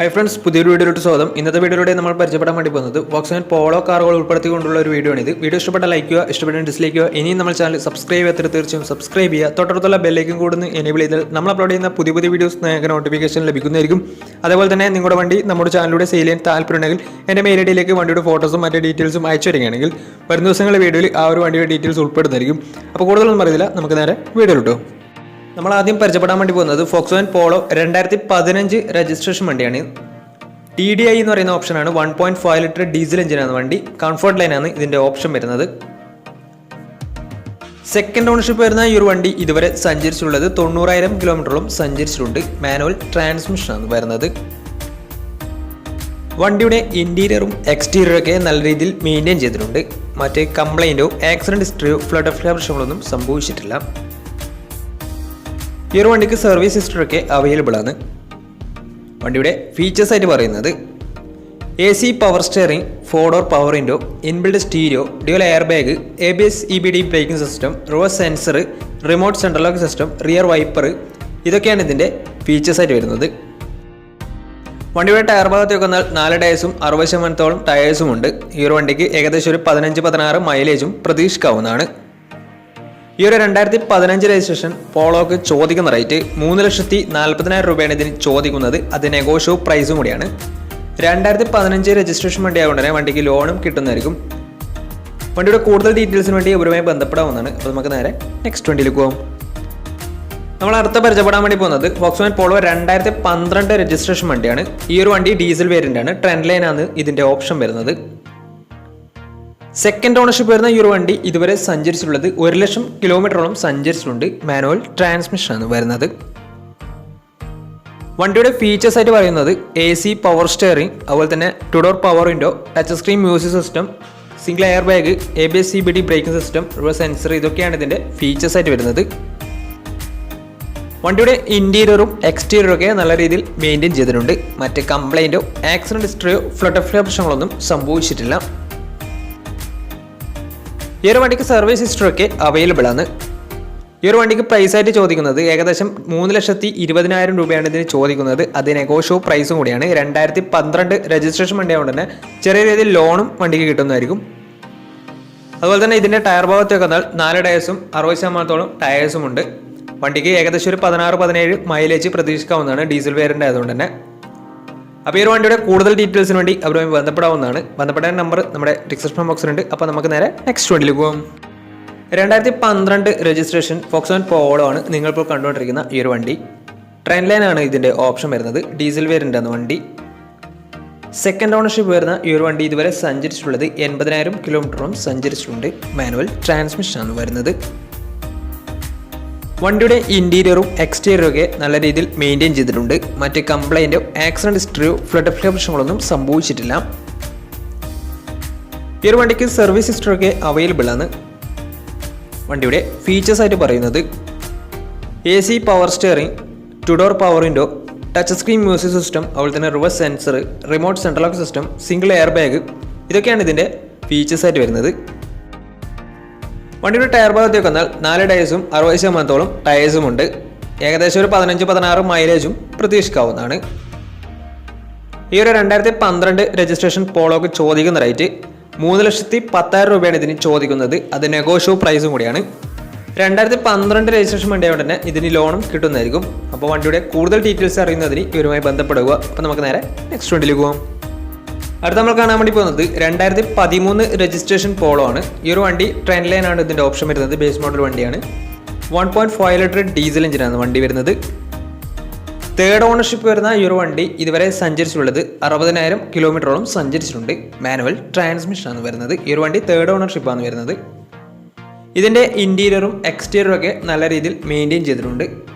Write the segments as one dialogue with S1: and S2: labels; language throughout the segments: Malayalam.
S1: ഹൈ ഫ്രണ്ട്സ്, പുതിയൊരു വീഡിയോയിലോട്ട് സ്വാഗതം. ഇന്നത്തെ വീഡിയോയിലൂടെ നമ്മൾ പരിചയപ്പെടാൻ വേണ്ടി പോകുന്നത് വോക്സ്വാഗൻ പോളോ കാറുകൾ ഉൾപ്പെടുത്തിക്കൊണ്ടുള്ള ഒരു വീഡിയോ ആണ്. വീഡിയോ ഇഷ്ടപ്പെട്ട ലൈക്ക് ചെയ്യുക, ഇഷ്ടപ്പെട്ട ഡിസ്ലൈക്ക് ചെയ്യുക. ഇനിയും നമ്മൾ ചാനൽ സബ്സ്ക്രൈബ് ചെയ്യാത്ത തീർച്ചയായും സബ്സ്ക്രൈബ് ചെയ്യുക. തൊട്ടടുത്തുള്ള ബെല്ലേക്കും കൂടുന്ന എനേബിൾ ചെയ്താൽ നമ്മൾ അപ്ലോഡ് ചെയ്യുന്ന പുതിയ വീഡിയോസ് നിങ്ങൾക്ക് നോട്ടിഫിക്കേഷൻ ലഭിക്കുന്നതായിരിക്കും. അതേപോലെ തന്നെ നിങ്ങളുടെ വണ്ടി നമ്മുടെ ചാനലിലൂടെ സെയിൽ ചെയ്യാൻ താല്പര്യമുണ്ടെങ്കിൽ എൻ്റെ മെയിൽ ഐഡിയിലേക്ക് വണ്ടിയുടെ ഫോട്ടോസും മറ്റു ഡീറ്റെയിൽസും അയച്ചു വരികയാണെങ്കിൽ വരും ദിവസങ്ങളിലെ വീഡിയോയിൽ ആ ഒരു വണ്ടിയുടെ ഡീറ്റെയിൽസ് ഉൾപ്പെടുന്നതായിരിക്കും. അപ്പോൾ കൂടുതലൊന്നും അറിയില്ല, നമുക്ക് നേരെ വീഡിയോയിലിട്ടോ. നമ്മൾ ആദ്യം പരിചയപ്പെടാൻ വേണ്ടി പോകുന്നത് വോക്സ്വാഗൻ പോളോ 2015 രജിസ്ട്രേഷൻ വണ്ടിയാണ്. TDI എന്ന് പറയുന്ന ഓപ്ഷനാണ്. 1.5 ലിറ്റർ ഡീസൽ എഞ്ചിനാണ് വണ്ടി. കംഫർട്ട് ലൈനാണ് ഇതിൻ്റെ ഓപ്ഷൻ വരുന്നത്. സെക്കൻഡ് ഓണർഷിപ്പ് വരുന്ന ഈ ഒരു വണ്ടി ഇതുവരെ സഞ്ചരിച്ചിട്ടുള്ളത് 90,000 കിലോമീറ്ററോളം സഞ്ചരിച്ചിട്ടുണ്ട്. മാനുവൽ ട്രാൻസ്മിഷനാണ് വരുന്നത്. വണ്ടിയുടെ ഇൻറ്റീരിയറും എക്സ്റ്റീരിയറും ഒക്കെ നല്ല രീതിയിൽ മെയിൻറ്റെയിൻ ചെയ്തിട്ടുണ്ട്. മറ്റ് കംപ്ലൈൻറ്റോ ആക്സിഡൻറ്റ് ഹിസ്റ്ററിയോ ഫ്ലഡ് പ്രശ്നങ്ങളൊന്നും സംഭവിച്ചിട്ടില്ല. ഈ ഒരു വണ്ടിക്ക് സർവീസ് ഹിസ്റ്ററൊക്കെ അവൈലബിൾ ആണ്. വണ്ടിയുടെ ഫീച്ചേഴ്സ് ആയിട്ട് പറയുന്നത് AC power steering, 4 door power window, inbuilt stereo, dual air bag, ABS EBD braking system, reverse sensor, remote central lock system, rear wiper, ഇതൊക്കെയാണ് ഇതിൻ്റെ ഫീച്ചേഴ്സ് ആയിട്ട് വരുന്നത്. വണ്ടിയുടെ ടയർ ഭാഗത്തേക്ക് വന്നാൽ 4 ടയേഴ്സും 60% ടയേഴ്സും ഉണ്ട്. ഈ ഒരു വണ്ടിക്ക് ഏകദേശം ഒരു 15-16 മൈലേജും പ്രതീക്ഷിക്കാവുന്നതാണ്. ഈ ഒരു 2015 രജിസ്ട്രേഷൻ പോളോക്ക് ചോദിക്കുന്ന റേറ്റ് 3,40,000 രൂപയാണ് ഇതിന് ചോദിക്കുന്നത്. അത് നെഗോഷ്യോ പ്രൈസും കൂടിയാണ്. 2015 രജിസ്ട്രേഷൻ വണ്ടി ആയതുകൊണ്ട് തന്നെ വണ്ടിക്ക് ലോണും കിട്ടുന്നതായിരിക്കും. വണ്ടിയുടെ കൂടുതൽ ഡീറ്റെയിൽസിന് വേണ്ടി ഇവരുമായി ബന്ധപ്പെടാവുന്നതാണ്. അപ്പോൾ നമുക്ക് നേരെ നെക്സ്റ്റ് വണ്ടിയിലേക്ക് പോകാം. നമ്മൾ അടുത്ത പരിചയപ്പെടാൻ വേണ്ടി പോകുന്നത് വോക്സ്വാഗൻ പോളോ 2012 രജിസ്ട്രേഷൻ വണ്ടിയാണ്. ഈ ഒരു വണ്ടി ഡീസൽ വേരിയൻ്റ് ആണ്. ട്രെൻഡ് ലൈനാണ് ഇതിൻ്റെ ഓപ്ഷൻ വരുന്നത്. സെക്കൻഡ് ഓണർഷിപ്പ് വരുന്ന ഈ ഒരു വണ്ടി ഇതുവരെ സഞ്ചരിച്ചിട്ടുള്ളത് 1,00,000 കിലോമീറ്ററോളം സഞ്ചരിച്ചിട്ടുണ്ട്. മാനുവൽ ട്രാൻസ്മിഷനാണ് വരുന്നത്. വണ്ടിയുടെ ഫീച്ചേഴ്സ് ആയിട്ട് പറയുന്നത് AC പവർ സ്റ്റിയറിംഗ്, അതുപോലെ തന്നെ 2 door power window, touch screen music system, single air bag, ABS EBD braking system, reverse sensor, ഇതൊക്കെയാണ് ഇതിൻ്റെ ഫീച്ചേഴ്സ് ആയിട്ട് വരുന്നത്. വണ്ടിയുടെ ഇൻറ്റീരിയറും എക്സ്റ്റീരിയറും ഒക്കെ നല്ല രീതിയിൽ മെയിൻറ്റെയിൻ ചെയ്തിട്ടുണ്ട്. മറ്റ് കംപ്ലൈൻറ്റോ ആക്സിഡൻറ്റ് ഹിസ്റ്ററിയോ ഫ്ലഡ് പ്രശ്നങ്ങളൊന്നും സംഭവിച്ചിട്ടില്ല. ഈ ഒരു വണ്ടിക്ക് സർവീസ് ഹിസ്റ്ററൊക്കെ അവൈലബിൾ ആണ്. ഈ ഒരു വണ്ടിക്ക് പ്രൈസ് ആയിട്ട് ചോദിക്കുന്നത് ഏകദേശം 3,20,000 രൂപയാണ് ഇതിന് ചോദിക്കുന്നത്. അത് നെഗോഷ്യോ പ്രൈസും കൂടിയാണ്. 2012 രജിസ്ട്രേഷൻ വണ്ടി ആയതുകൊണ്ട് തന്നെ ചെറിയ രീതിയിൽ ലോണും വണ്ടിക്ക് കിട്ടുന്നതായിരിക്കും. അതുപോലെ തന്നെ ഇതിൻ്റെ ടയർ ഭാഗത്തേക്ക് വന്നാൽ 4 ടയേഴ്സും 60% ടയേഴ്സും ഉണ്ട്. വണ്ടിക്ക് ഏകദേശം ഒരു 16-17 മൈലേജ് പ്രതീക്ഷിക്കാവുന്നതാണ് ഡീസൽ വേരിയൻ്റ് ആയതുകൊണ്ട് തന്നെ. അപ്പോൾ ഈ ഒരു വണ്ടിയുടെ കൂടുതൽ ഡീറ്റെയിൽസിന് വേണ്ടി അവരുമായി ബന്ധപ്പെടാവുന്നതാണ്. ബന്ധപ്പെടാൻ നമ്പർ നമ്മുടെ ഡിസ്ക്രിപ്ഷൻ ബോക്സിലുണ്ട്. അപ്പോൾ നമുക്ക് നേരെ നെക്സ്റ്റ് വണ്ടിയിലേക്ക് പോകാം. 2012 രജിസ്ട്രേഷൻ വോക്സ്വാഗൻ പോളോ ആണ് നിങ്ങളിപ്പോൾ കണ്ടുകൊണ്ടിരിക്കുന്ന ഈ ഒരു വണ്ടി. ട്രെൻഡ് ലൈനാണ് ഇതിൻ്റെ ഓപ്ഷൻ വരുന്നത്. ഡീസൽ വേരിയൻ്റ് ആണ് വണ്ടി. സെക്കൻഡ് ഓണർഷിപ്പ് വരുന്ന ഈ ഒരു വണ്ടി ഇതുവരെ സഞ്ചരിച്ചിട്ടുള്ളത് 80,000 കിലോമീറ്ററോളം സഞ്ചരിച്ചിട്ടുണ്ട്. മാനുവൽ ട്രാൻസ്മിഷനാണ് വരുന്നത്. വണ്ടിയുടെ ഇൻറ്റീരിയറും എക്സ്റ്റീരിയറും ഒക്കെ നല്ല രീതിയിൽ മെയിൻറ്റെയിൻ ചെയ്തിട്ടുണ്ട്. മറ്റ് കംപ്ലൈൻറ്റോ ആക്സിഡൻറ്റ് ഹിസ്റ്ററിയോ ഫ്ലഡ് പ്രശ്നങ്ങളൊന്നും സംഭവിച്ചിട്ടില്ല. ഈ ഒരു വണ്ടിക്ക് സർവീസ് ഹിസ്റ്ററൊക്കെ അവൈലബിൾ ആണ്. വണ്ടിയുടെ ഫീച്ചേഴ്സ് ആയിട്ട് പറയുന്നത് AC power steering, 2 door power window, touch screen music system, അതുപോലെ തന്നെ reverse sensor, remote central lock system, single air bag, ഇതൊക്കെയാണ് ഇതിൻ്റെ ഫീച്ചേഴ്സ് ആയിട്ട് വരുന്നത്. വണ്ടിയുടെ ടയർ ഭാഗത്തേക്ക് വന്നാൽ 4 ടയേഴ്സും 60% ടയേഴ്സും ഉണ്ട്. ഏകദേശം ഒരു 15-16 മൈലേജും പ്രതീക്ഷിക്കാവുന്നതാണ്. ഈ ഒരു 2012 രജിസ്ട്രേഷൻ പോളോക്ക് ചോദിക്കുന്ന റേറ്റ് 3,10,000 രൂപയാണ് ഇതിന് ചോദിക്കുന്നത്. അത് നെഗോഷ്യോ പ്രൈസും കൂടിയാണ്. 2012 രജിസ്ട്രേഷൻ വണ്ടി ആയതുകൊണ്ട് തന്നെ ഇതിന് ലോണും കിട്ടുന്നതായിരിക്കും. അപ്പോൾ വണ്ടിയുടെ കൂടുതൽ ഡീറ്റെയിൽസ് അറിയുന്നതിന് ഇവരുമായി ബന്ധപ്പെടുക. അപ്പോൾ നമുക്ക് നേരെ നെക്സ്റ്റ് വണ്ടിയിലേക്ക് പോകാം. അടുത്ത നമ്മൾ കാണാൻ വേണ്ടി പോകുന്നത് 2013 രജിസ്ട്രേഷൻ പോളോ ആണ്. ഈ ഒരു വണ്ടി ട്രെൻഡ് ലൈനാണ് ഇതിൻ്റെ ഓപ്ഷൻ വരുന്നത്. ബേസ് മോഡൽ വണ്ടിയാണ്. 1.5 ലിറ്റർ ഡീസൽ എഞ്ചിനാണ് വണ്ടി വരുന്നത്. തേർഡ് ഓണർഷിപ്പ് വരുന്ന ഈ ഒരു വണ്ടി ഇതുവരെ സഞ്ചരിച്ചിട്ടുള്ളത് 60,000 കിലോമീറ്ററോളം സഞ്ചരിച്ചിട്ടുണ്ട്. മാനുവൽ ട്രാൻസ്മിഷനാണ് വരുന്നത്. ഈ ഒരു വണ്ടി തേർഡ് ഓണർഷിപ്പാണ് വരുന്നത്. ഇതിൻ്റെ ഇൻറ്റീരിയറും എക്സ്റ്റീരിയറും ഒക്കെ നല്ല രീതിയിൽ മെയിൻറ്റെയിൻ ചെയ്തിട്ടുണ്ട്.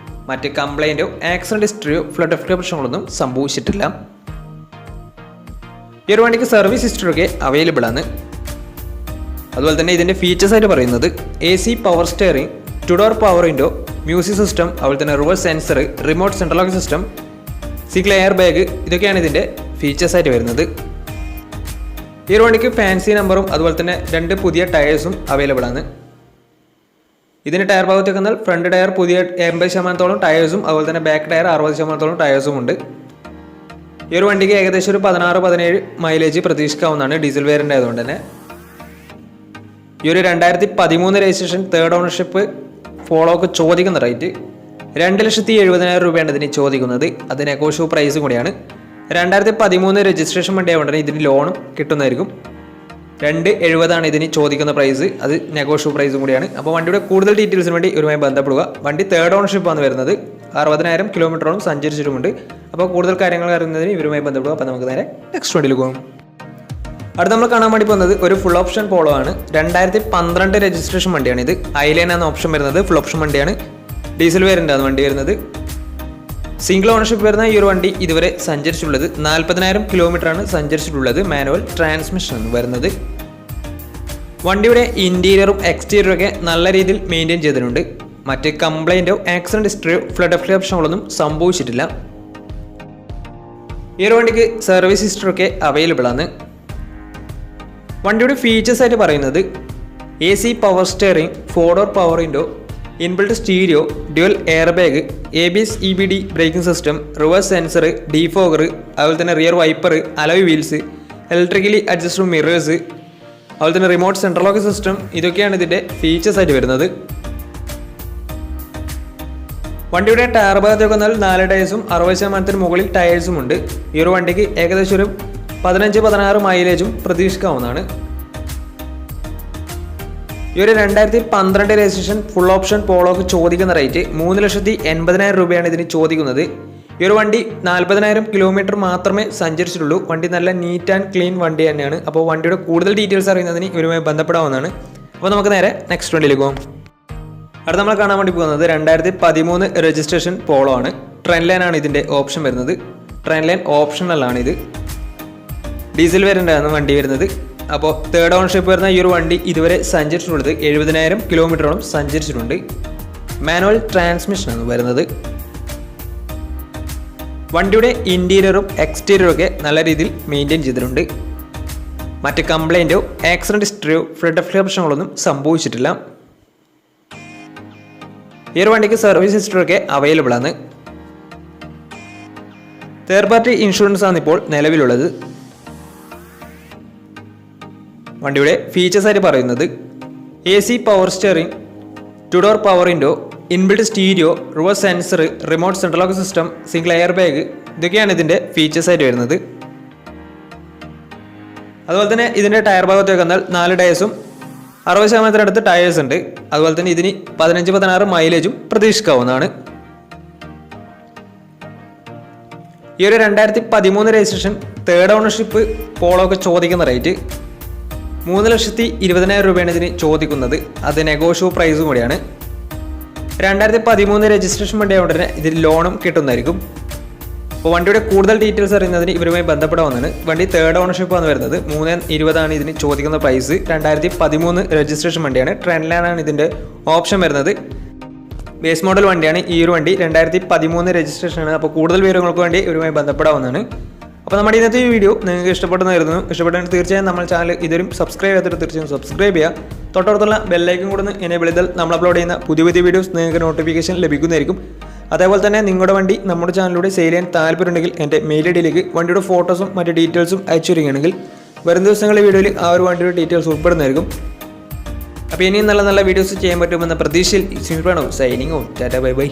S1: മറ്റ് കംപ്ലൈൻറ്റോ ആക്സിഡൻറ്റ് ഹിസ്റ്ററിയോ ഫ്ലഡ് പ്രശ്നങ്ങളൊന്നും സംഭവിച്ചിട്ടില്ല. ഈ ഒരു വണ്ടിക്ക് സർവീസ് ഹിസ്റ്ററൊക്കെ അവൈലബിൾ ആണ്. അതുപോലെ തന്നെ ഇതിൻ്റെ ഫീച്ചേഴ്സ് ആയിട്ട് പറയുന്നത് AC power steering, 2 door power window, music system, അതുപോലെ തന്നെ reverse sensor, remote central lock system, single air bag, ഇതൊക്കെയാണ് ഇതിൻ്റെ ഫീച്ചേഴ്സ് ആയിട്ട് വരുന്നത്. ഈ ഒരു വണ്ടിക്ക് ഫാൻസി നമ്പറും അതുപോലെ തന്നെ 2 പുതിയ ടയേഴ്സും അവൈലബിൾ ആണ്. ഇതിന് ടയർ ഭാഗത്തേക്ക് വന്നാൽ ഫ്രണ്ട് ടയർ പുതിയ 80% ടയേഴ്സും അതുപോലെ തന്നെ ബാക്ക് ടയർ 60% ടയേഴ്സും ഉണ്ട്. ഈ ഒരു വണ്ടിക്ക് ഏകദേശം ഒരു 16-17 മൈലേജ് പ്രതീക്ഷിക്കാവുന്നതാണ് ഡീസൽ വേരിയൻ്റ് ആയതുകൊണ്ട് തന്നെ. ഈ ഒരു 2013 രജിസ്ട്രേഷൻ തേർഡ് ഓണർഷിപ്പ് പോളോക്ക് ചോദിക്കുന്ന റേറ്റ് 2,70,000 രൂപയാണ് ഇതിന് ചോദിക്കുന്നത്. അത് നെഗോഷ്യബിൾ പ്രൈസും കൂടിയാണ്. 2013 രജിസ്ട്രേഷൻ വണ്ടി ആയതുകൊണ്ട് തന്നെ ഇതിന് ലോണും കിട്ടുന്നതായിരിക്കും. 2,70,000 ഇതിന് ചോദിക്കുന്ന പ്രൈസ്. അത് നെഗോഷ്യബിൾ പ്രൈസും കൂടിയാണ്. അപ്പോൾ വണ്ടിയുടെ കൂടുതൽ ഡീറ്റെയിൽസിന് വേണ്ടി ഇവരുമായി ബന്ധപ്പെടുക. വണ്ടി തേർഡ് ഓണർഷിപ്പാണ് വരുന്നത്. 60,000 കിലോമീറ്ററോളം സഞ്ചരിച്ചിട്ടുമുണ്ട്. അപ്പോൾ കൂടുതൽ കാര്യങ്ങൾ അറിയുന്നതിന് ഇവരുമായി ബന്ധപ്പെടുക. അപ്പോൾ നമുക്ക് നേരെ നെക്സ്റ്റ് വണ്ടിയിൽ പോകാം. അടുത്ത് നമ്മൾ കാണാൻ വേണ്ടി പോകുന്നത് ഒരു ഫുൾ ഓപ്ഷൻ പോളോ ആണ്. 2012 രജിസ്ട്രേഷൻ വണ്ടിയാണ് ഇത്. ഐലൈൻ എന്ന ഓപ്ഷൻ വരുന്നത് ഫുൾ ഓപ്ഷൻ വണ്ടിയാണ്. ഡീസൽ വേരിയൻ്റ് ആണ് വണ്ടി വരുന്നത്. സിംഗിൾ ഓണർഷിപ്പ് വരുന്ന ഈ ഒരു വണ്ടി ഇതുവരെ സഞ്ചരിച്ചിട്ടുള്ളത് 40,000 കിലോമീറ്ററാണ് സഞ്ചരിച്ചിട്ടുള്ളത്. മാനുവൽ ട്രാൻസ്മിഷൻ ആണ് വരുന്നത്. വണ്ടിയുടെ ഇന്റീരിയറും എക്സ്റ്റീരിയറും ഒക്കെ നല്ല രീതിയിൽ മെയിൻറ്റെയിൻ ചെയ്തിട്ടുണ്ട്. മറ്റ് കംപ്ലൈൻറ്റോ ആക്സിഡന്റ് ഹിസ്റ്ററിയോ ഫ്ലഡ് അഫ്ലിപ്ഷനുകളൊന്നും സംഭവിച്ചിട്ടില്ല. ഈ ഒരു വണ്ടിക്ക് സർവീസ് ഹിസ്റ്ററി ഒക്കെ അവൈലബിൾ ആണ്. വണ്ടിയുടെ ഫീച്ചേഴ്സ് ആയിട്ട് പറയുന്നത് AC power steering, 4-door power window, inbuilt stereo, dual air bag, ABS EBD braking system, reverse sensor, defogger, അതുപോലെ തന്നെ rear wiper, alloy wheels, electrically adjustable mirrors, അതുപോലെ തന്നെ റിമോട്ട് സെൻട്രൽ ലോക്ക് സിസ്റ്റം. ഇതൊക്കെയാണ് ഇതിൻ്റെ ഫീച്ചേഴ്സ് ആയിട്ട് വരുന്നത്. വണ്ടിയുടെ ടയർ ഭാഗത്തേക്ക് വന്നാൽ 4 ടയേഴ്സും 60% മുകളിൽ ടയേഴ്സും ഉണ്ട്. ഈ ഒരു വണ്ടിക്ക് ഏകദേശം ഒരു 15-16 മൈലേജും പ്രതീക്ഷിക്കാവുന്നതാണ്. ഈ ഒരു 2012 രജിസ്ട്രേഷൻ ഫുൾ ഓപ്ഷൻ പോളോക്ക് ചോദിക്കുന്ന റേറ്റ് 3,80,000 രൂപയാണ് ഇതിന് ചോദിക്കുന്നത്. ഈ ഒരു വണ്ടി 40,000 കിലോമീറ്റർ മാത്രമേ സഞ്ചരിച്ചിട്ടുള്ളൂ. വണ്ടി നല്ല നീറ്റ് ആൻഡ് ക്ലീൻ വണ്ടി തന്നെയാണ്. അപ്പോൾ വണ്ടിയുടെ കൂടുതൽ ഡീറ്റെയിൽസ് അറിയുന്നതിന് ഇവരുമായി ബന്ധപ്പെടാവുന്നതാണ്. അപ്പോൾ നമുക്ക് നേരെ നെക്സ്റ്റ് വണ്ടിയിലേക്ക് പോകാം. അടുത്ത നമ്മൾ കാണാൻ വേണ്ടി പോകുന്നത് 2013 രജിസ്ട്രേഷൻ പോളോ ആണ്. ട്രെൻഡ് ലൈൻ ആണ് ഇതിൻ്റെ ഓപ്ഷൻ വരുന്നത്. ട്രെൻഡ് ലൈൻ ഓപ്ഷണലാണ് ഇത്. ഡീസൽ വേരിയൻ്റ് ആണ് വണ്ടി വരുന്നത്. അപ്പോൾ തേർഡ് ഓണർഷിപ്പ് വരുന്ന ഈ ഒരു വണ്ടി ഇതുവരെ സഞ്ചരിച്ചിട്ടുള്ളത് 70,000 കിലോമീറ്ററോളം സഞ്ചരിച്ചിട്ടുണ്ട്. മാനുവൽ ട്രാൻസ്മിഷൻ ആണ് വരുന്നത്. വണ്ടിയുടെ ഇന്റീരിയറും എക്സ്റ്റീരിയറും ഒക്കെ നല്ല രീതിയിൽ മെയിൻറ്റെയിൻ ചെയ്തിട്ടുണ്ട്. മറ്റ് കംപ്ലൈൻറ്റോ ആക്സിഡന്റ് ഹിസ്റ്ററിയോ ഫ്ലഡ് അഫ്ലിപ്ഷനുകളൊന്നും സംഭവിച്ചിട്ടില്ല. ഈ ഒരു വണ്ടിക്ക് സർവീസ് ഹിസ്റ്ററി ഒക്കെ അവൈലബിൾ ആണ്. തേർഡ് പാർട്ടി ഇൻഷുറൻസ് ആണ് ഇപ്പോൾ നിലവിലുള്ളത്. വണ്ടിയുടെ ഫീച്ചേഴ്സ് ആയിട്ട് പറയുന്നത് AC power steering, 2-door power window, inbuilt stereo, reverse sensor, remote central lock system, single air bag. ഇതൊക്കെയാണ് ഇതിൻ്റെ ഫീച്ചേഴ്സ് ആയിട്ട് വരുന്നത്. അതുപോലെ തന്നെ ഇതിൻ്റെ ടയർ ഭാഗത്തേക്ക് വന്നാൽ 4 ടയേഴ്സും 60% അടുത്ത് ടയേഴ്സ് ഉണ്ട്. അതുപോലെ തന്നെ ഇതിന് 15-16 മൈലേജും പ്രതീക്ഷിക്കാവുന്നതാണ്. ഈ ഒരു 2013 രജിസ്ട്രേഷൻ തേർഡ് ഓണർഷിപ്പ് പോളോക്ക് ചോദിക്കുന്ന റേറ്റ് 3,20,000 രൂപയാണ് ഇതിന് ചോദിക്കുന്നത്. അത് നെഗോഷ്യബിൾ പ്രൈസും കൂടിയാണ്. 2013 രജിസ്ട്രേഷൻ വണ്ടി ആയതുകൊണ്ട് തന്നെ ഇതിൽ ലോണും കിട്ടുന്നതായിരിക്കും. അപ്പോൾ വണ്ടിയുടെ കൂടുതൽ ഡീറ്റെയിൽസ് അറിയുന്നതിന് ഇവരുമായി ബന്ധപ്പെടാവുന്നതാണ്. വണ്ടി തേർഡ് ഓണർഷിപ്പ് ആണ് വരുന്നത്. 3,20,000 ഇതിന് ചോദിക്കുന്ന പ്രൈസ്. 2013 രജിസ്ട്രേഷൻ വണ്ടിയാണ്. ട്രെൻഡ് ലൈൻ ആണ് ഇതിൻ്റെ ഓപ്ഷൻ വരുന്നത്. ബേസ് മോഡൽ വണ്ടിയാണ് ഈ ഒരു വണ്ടി. 2013 രജിസ്ട്രേഷൻ ആണ്. അപ്പോൾ കൂടുതൽ വിവരങ്ങൾക്ക് വേണ്ടി ഇവരുമായി ബന്ധപ്പെടാവുന്നതാണ്. അപ്പോൾ നമ്മുടെ ഇന്നത്തെ ഈ വീഡിയോ നിങ്ങൾക്ക് ഇഷ്ടപ്പെടുന്നതായിരുന്നു. ഇഷ്ടപ്പെട്ടെങ്കിൽ തീർച്ചയായും നമ്മൾ ചാനൽ ഇതുവരും സബ്സ്ക്രൈബ് ചെയ്തിട്ട് തീർച്ചയായും സബ്സ്ക്രൈബ് ചെയ്യുക. തൊട്ടടുത്തുള്ള ബെല്ലൈക്കൻ കൂടെ എനേബിൾ ചെയ്താൽ നമ്മൾ അപ്ലോഡ് ചെയ്യുന്ന പുതിയ പുതിയ വീഡിയോസ് നിങ്ങൾക്ക് നോട്ടിഫിക്കേഷൻ ലഭിക്കുന്നതായിരിക്കും. അതേപോലെ തന്നെ നിങ്ങളുടെ വണ്ടി നമ്മുടെ ചാനലിലൂടെ സെയിൽ ചെയ്യാൻ താല്പര്യമുണ്ടെങ്കിൽ എൻ്റെ മെയിൽ ഐഡിയിലേക്ക് വണ്ടിയുടെ ഫോട്ടോസും മറ്റ് ഡീറ്റെയിൽസും അയച്ചു തരികയാണെങ്കിൽ വരും ദിവസങ്ങളിലെ വീഡിയോയിൽ ആ ഒരു വണ്ടിയുടെ ഡീറ്റെയിൽസ് ഉൾപ്പെടുന്നതായിരിക്കും. അപ്പോൾ ഇനിയും നല്ല നല്ല വീഡിയോസ് ചെയ്യാൻ പറ്റുമെന്ന പ്രതീക്ഷയിൽ signing off. Tata bye bye.